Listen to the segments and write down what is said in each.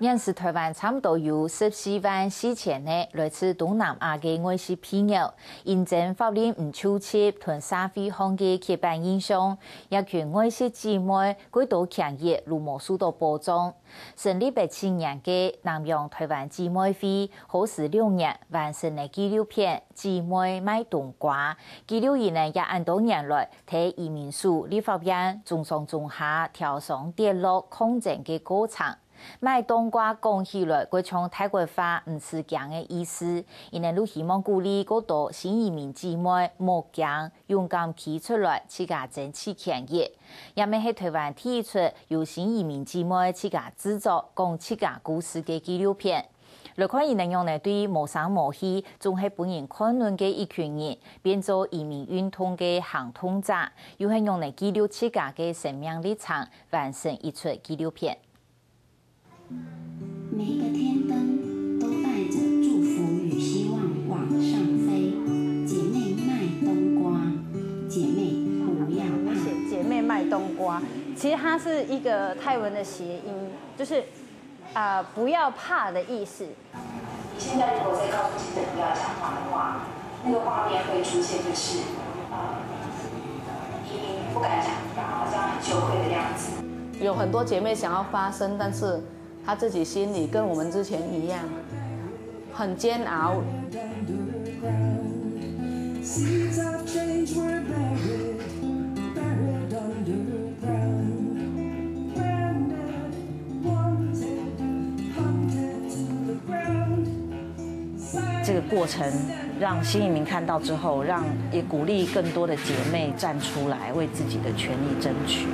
认识台湾差不多有14万4千的来自东南亚的外籍朋友，因政法令唔抽签同社会行嘅刻板印象，也群外籍姊妹过度强烈，如无受到保障。成立8年嘅南洋台湾姊妹会，耗时2年完成嘅纪录片《姊妹卖冬瓜》。纪录片呢也按多年来睇移民署、立法院、中上中下跳上跌落抗争嘅过程。卖冬瓜讲起来，佢从泰国话唔是咁嘅意思，因为都希望鼓励嗰度新移民姊妹莫惊，勇敢企出来，自家争取权益。也咪喺台湾提出由新移民姊妹自家制作讲自家故事嘅纪录片。来看伊内容呢，对无声无息，仲系本人看论嘅一群人，变做移民运动嘅行动者，又系用嚟记录自家嘅生命历程，完成一出纪录片。每一个天灯都带着祝福与希望往上飞。姐妹卖冬瓜，姐妹不要怕。姐妹卖冬瓜，其实它是一个泰文的谐音，就是不要怕的意思。你现在如果再告诉记者不要讲话的话，那个画面会出现就是移民不敢讲，然后好像很羞愧的样子。有很多姐妹想要发声，但是她自己心里跟我们之前一样，很煎熬。这个过程让新移民看到之后，也鼓励更多的姐妹站出来，为自己的权利争取。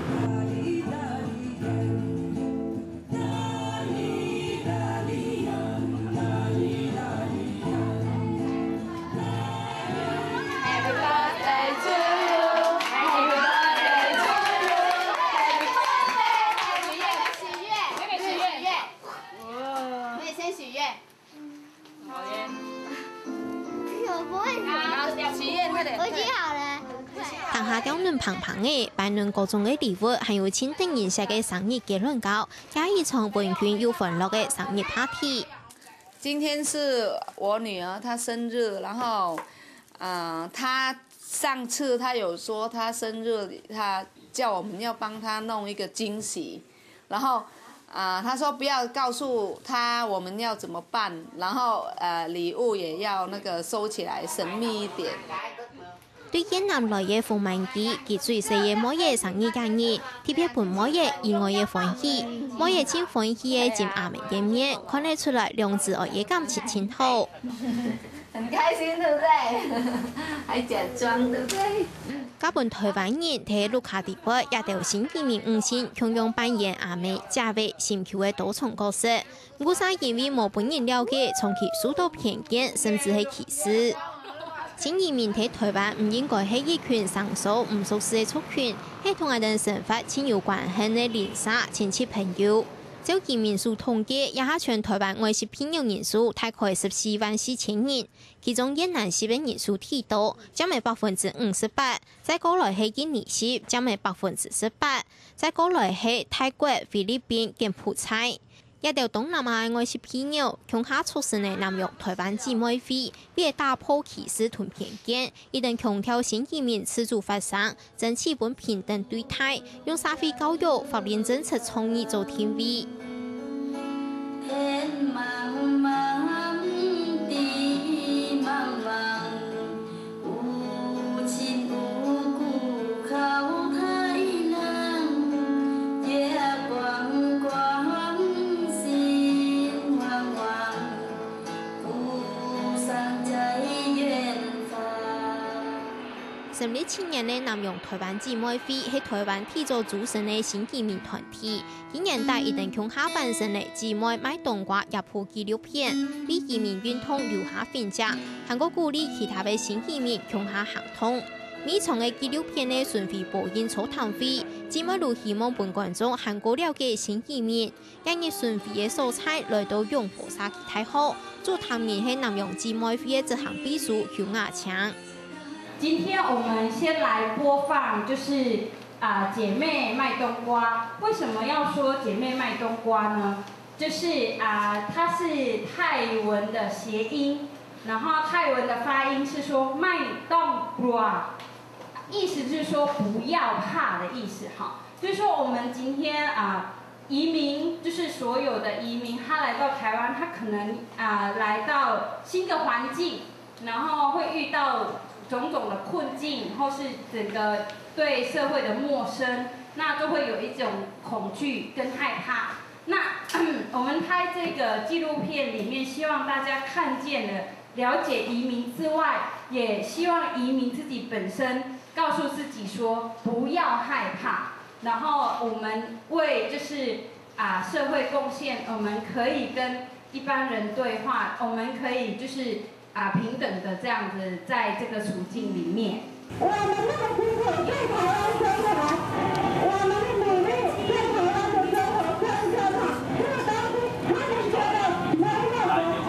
当下刁嫩胖胖的，摆弄各种的礼物，还有亲近人士的生日结论稿，加一场温馨又欢乐的生日 party。今天是我女儿她生日，然后，她上次她有说她生日，她叫我们要帮她弄一个惊喜，然后。他说不要告诉他我们要怎么办，然后礼物也要那个收起来，神秘一点。对越南来嘅傅文基，佢最細嘅每日生日假日，特別伴每日意外嘅歡喜，每日真歡喜嘅見阿明見面，看得出來兩姊愛嘅感情親好。很開心，對不對？還假裝，對不對？加本台灣人睇盧卡迪波也有新移民5線，強用扮演阿美、嘉偉、新橋嘅多重角色。唔少因為冇本人了解，從其受到偏見，甚至係歧視。新移民喺台灣唔應該係一群生疏唔熟悉嘅族群，係同人哋生活親有關係嘅鄰舍、親戚朋友。就移民署統計，也係全台灣外籍聘用人數大概14萬4千人，其中越南籍嘅人數最多，佔咪58%，再過來係印尼籍，佔咪18%，再過來係泰國、菲律賓、柬埔寨。一條東南亞外籍朋友，強下促成嘅南洋台灣姊妹會，為打破歧視同偏見，一定強調新移民自主發聲，爭取本平等對待，用社會教育、法律政策倡議做天位。成立7年的南洋台灣姊妹會係台灣締造組成的新移民團體，今年帶一定向下完成的姊妹賣冬瓜一部紀錄片，為移民運動留下痕跡，韓國鼓勵其他的新移民向下行動。每場的紀錄片的巡迴播映座談會，姊妹都希望本觀眾韓國了解新移民，因為巡迴的素材來到永和沙太好，做談面係南洋姊妹會的執行秘書邱亞強。今天我们先来播放，就是姐妹卖冬瓜。为什么要说姐妹卖冬瓜呢？就是它是泰文的谐音，然后泰文的发音是说麦动罗，意思就是说不要怕的意思哈。就是说我们今天移民，就是所有的移民，他来到台湾，他可能来到新的环境，然后会遇到种种的困境，或是整个对社会的陌生，那就会有一种恐惧跟害怕。那我们拍这个纪录片里面，希望大家看见了、了解移民之外，也希望移民自己本身告诉自己说不要害怕。然后我们为就是社会贡献，我们可以跟一般人对话，我们可以就是平等的这样子在这个处境里面。我们那么辛苦在台湾生活，我们的努力在台湾的生活更更好，这个东西他们觉得没有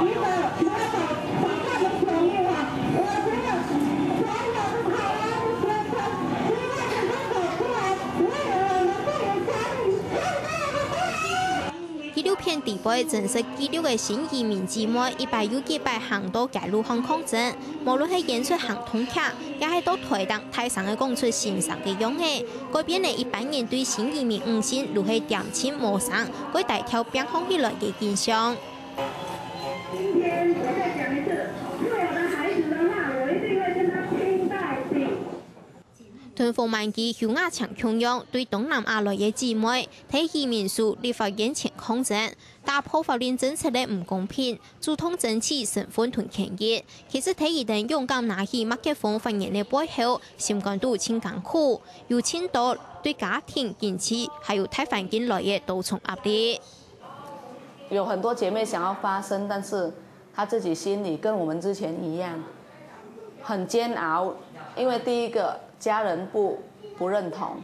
一个没有法律的权益啊，我觉得所有的台湾的学生，希望你们走出来，为我们这个家庭更大的不易。纪录片地位真实记录的新移民姊妹100有几百行到街路巷抗争，無論係演出行通劇，也係到台東台上嘅講出欣賞嘅樣嘅，改變嚟一般人對新移民誤信，如係點錢無上，佢大跳變空起來嘅現象。今天我再講一次，是我的孩子的話，我一定會跟他拼到底。屯鳳萬記曉亞強強樣對東南亞來嘅姊妹睇移民書立法院前抗爭，打破法律政策嘅唔公平，主動爭取身份同權益。其實睇一等勇敢拿起麥克風發言嘅背後，心肝都真艱苦，有千多對家庭經濟還有大環境來嘅多重壓力。有很多姐妹想要發聲，但是她自己心裡跟我們之前一樣，很煎熬。因為第一個家人不認同，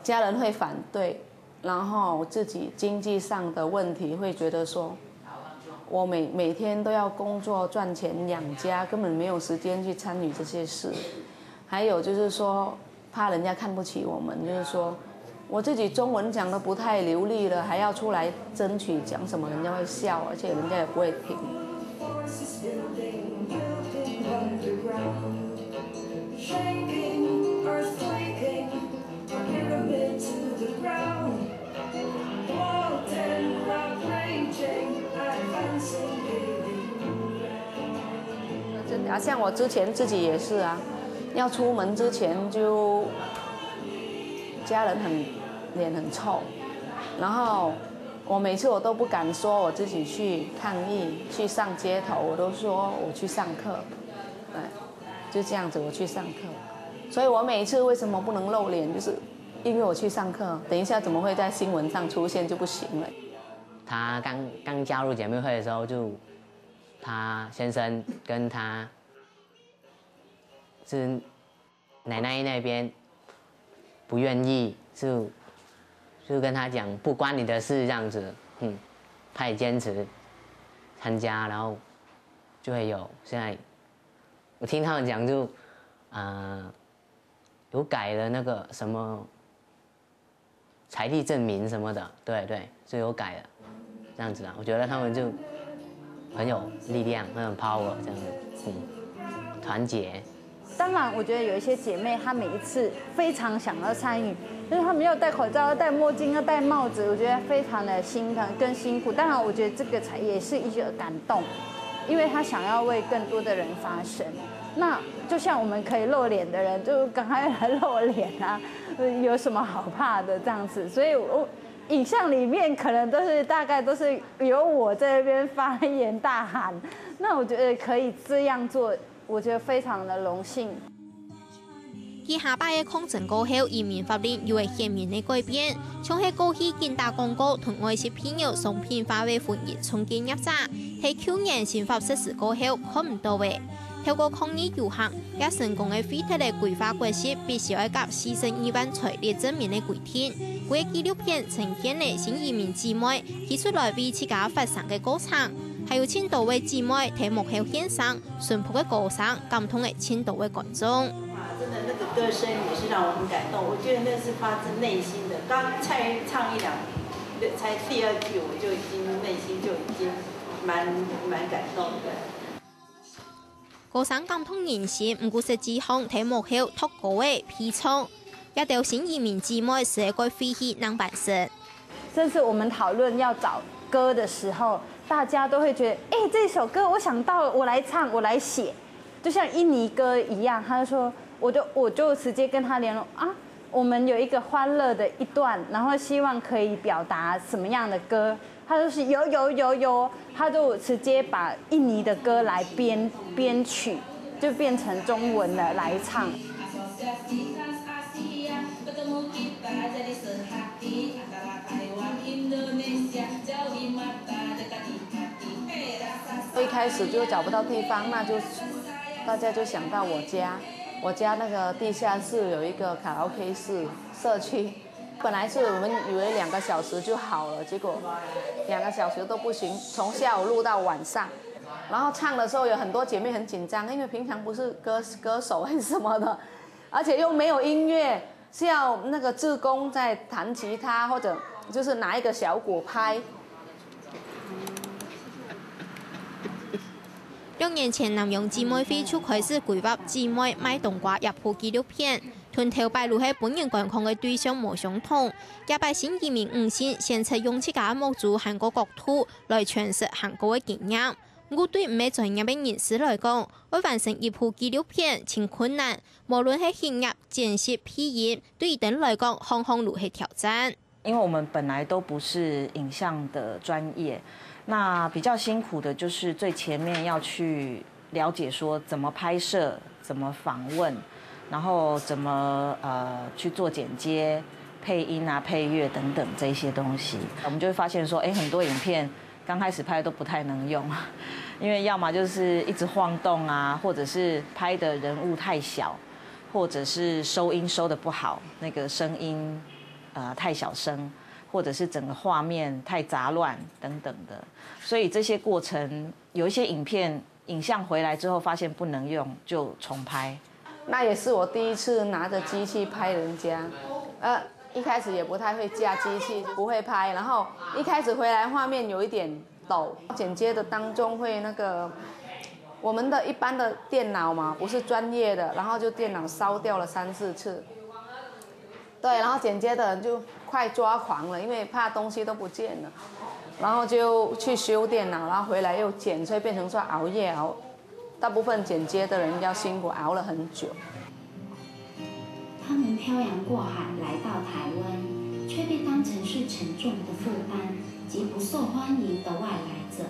家人會反對，然後自己經濟上的問題會覺得說，我每天都要工作賺錢養家，根本沒有時間去參與這些事。還有就是說，怕人家看不起我們，就是說我自己中文講得不太流利了，還要出來爭取講什麼，人家會笑，而且人家也不會聽。像我之前自己也是要出門之前就家人臉很臭，然後我每次我都不敢說我自己去抗議去上街頭，我都說我去上課，對，就這樣子我去上課。所以我每一次為什麼不能露臉，就是因為我去上課，等一下怎麼會在新聞上出現就不行了。他剛加入姐妹會的時候，就他先生跟他是奶奶那邊不願意，就跟他講不關你的事這樣子，他也堅持參加，然後就會有現在我聽他們講就有改了那個什麼財力證明什麼的，對，就有改了，這樣子我覺得他們就很有力量，很有 power 這樣子，團結。當然，我覺得有一些姐妹，她每一次非常想要參與，就是她們要戴口罩、要戴墨鏡、要戴帽子，我覺得非常的心疼跟辛苦。當然，我覺得這個才也是一個感動，因為她想要為更多的人發聲。那就像我們可以露臉的人，就趕快來露臉啊，有什麼好怕的這樣子？所以我影像裡面可能大概都是由我在那邊發言大喊。那我覺得可以這樣做。我覺得非常的榮幸。以下擺嘅抗爭過後，移民法令又會顯明嘅改變，像係過去見打廣告同外籍朋友送片化為婚姻重建入閘，喺去年新法實施過後看唔到嘅。透過抗議遊行，也成功嘅廢除了規劃國籍必須要甲42萬財力證明嘅規定。佢嘅紀錄片呈現了新移民姊妹提出來為自家發聲嘅過程。還有千多位姊妹喺幕後獻上淳樸的歌聲，感動了千多位觀眾。哇，真的那個歌聲也是讓我很感動，我覺得那是發自內心的。剛才唱一兩才第2句我就已经内心就已经蛮感动的。歌声感动人心，唔過實際上睇幕後托歌嘅批唱，一條新移民姊妹是一個飛起能辦事。甚至我们讨论要找歌的时候，大家都会觉得，哎，这首歌我想到了，我来唱，我来写，就像印尼歌一样。他就说，我就直接跟他联络啊，我们有一个欢乐的一段，然后希望可以表达什么样的歌，他就是有，他就直接把印尼的歌来编曲，就变成中文的来唱。一开始就找不到地方，那就大家就想到我家。我家那个地下室有一个卡拉 OK 室社区，本来是我们以为2个小时就好了，结果2个小时都不行，从下午录到晚上。然后唱的时候有很多姐妹很紧张，因为平常不是歌手还是什么的，而且又没有音乐，是要那个志工在弹吉他或者就是拿一个小鼓拍。6年前，南洋姊妹會就開始規劃姊妹賣冬瓜一部紀錄片，團頭擺入喺本人觀看嘅對象無相同，也把新移民5線先出用自家木族韓國國土來詮釋韓國嘅經驗。不過對唔係專業嘅人士來講，要完成一部紀錄片挺困難，無論係編輯、剪輯、配音，對一等來講，項項都係挑戰。因為我們本來都不是影像的專業。那比較辛苦的就是最前面要去了解說怎麼拍攝、怎麼訪問，然後怎麼去做剪接、配音啊、配樂等等這些東西。我們就會發現說，很多影片剛開始拍都不太能用，因為要麼就是一直晃動啊，或者是拍的人物太小，或者是收音收得不好，那個聲音太小聲。或者是整個畫面太雜亂等等的，所以這些過程有一些影像回來之後發現不能用，就重拍。那也是我第一次拿着機器拍人家，一開始也不太會架機器，不會拍，然後一開始回來畫面有一點抖，剪接的當中會那個我們的一般的電腦嘛，不是專業的，然後就電腦燒掉了3、4次。對，然後剪接的人就快抓狂了，因為怕東西都不見了，然後就去修電腦，然後回來又剪，所以變成說熬夜熬。大部分剪接的人要辛苦，熬了很久。他们漂洋過海來到台灣，卻被當成是沉重的負擔及不受歡迎的外來者。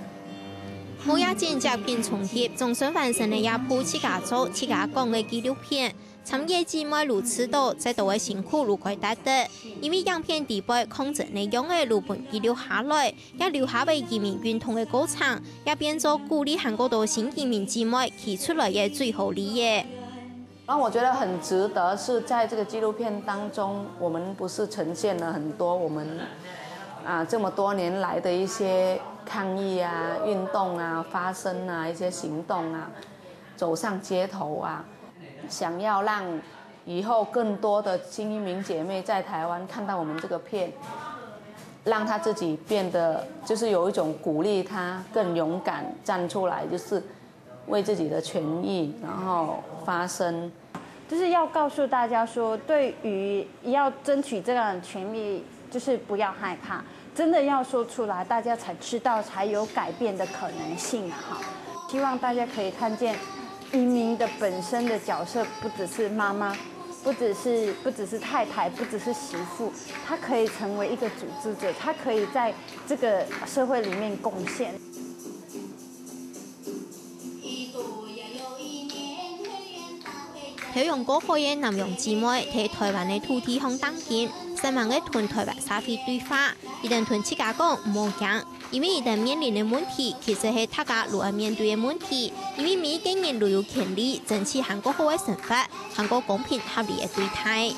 冇一戰接片重疊，總算完成了一部自家做、自家講嘅紀錄片。參與姊妹如此多，在度嘅辛苦如該得的，因為影片底部控制內容嘅錄本記錄下來，也留下為移民運動嘅過程，也變作鼓勵韓國多新移民姊妹提出來嘅最後理由。然後我覺得很值得，是在這個紀錄片當中，我們不是呈現了很多我們這麼多年來的一些抗議啊、運動啊、發生啊、一些行動啊，走上街頭啊。想要讓以後更多的新移民姐妹在台灣看到我們這個片，讓她自己變得就是有一種鼓勵她更勇敢站出來，就是為自己的權益然後發聲，就是要告訴大家說，對於要爭取這樣的權利，就是不要害怕，真的要說出來，大家才知道，才有改變的可能性。好，希望大家可以看見。移民的本身的角色不只是媽媽，不只是太太，不只是媳婦，她可以成為一個組織者，她可以在這個社會裡面貢獻。漂洋過海嘅南洋姊妹喺台灣嘅土地上當劍，新聞嘅同台灣社會對話，一旦同自家講唔好講，因為一旦面臨嘅問題，其實係大家如何面對嘅問題，因為每一個人都有權利爭取韓國好嘅生活，韓國公平合理嘅對待。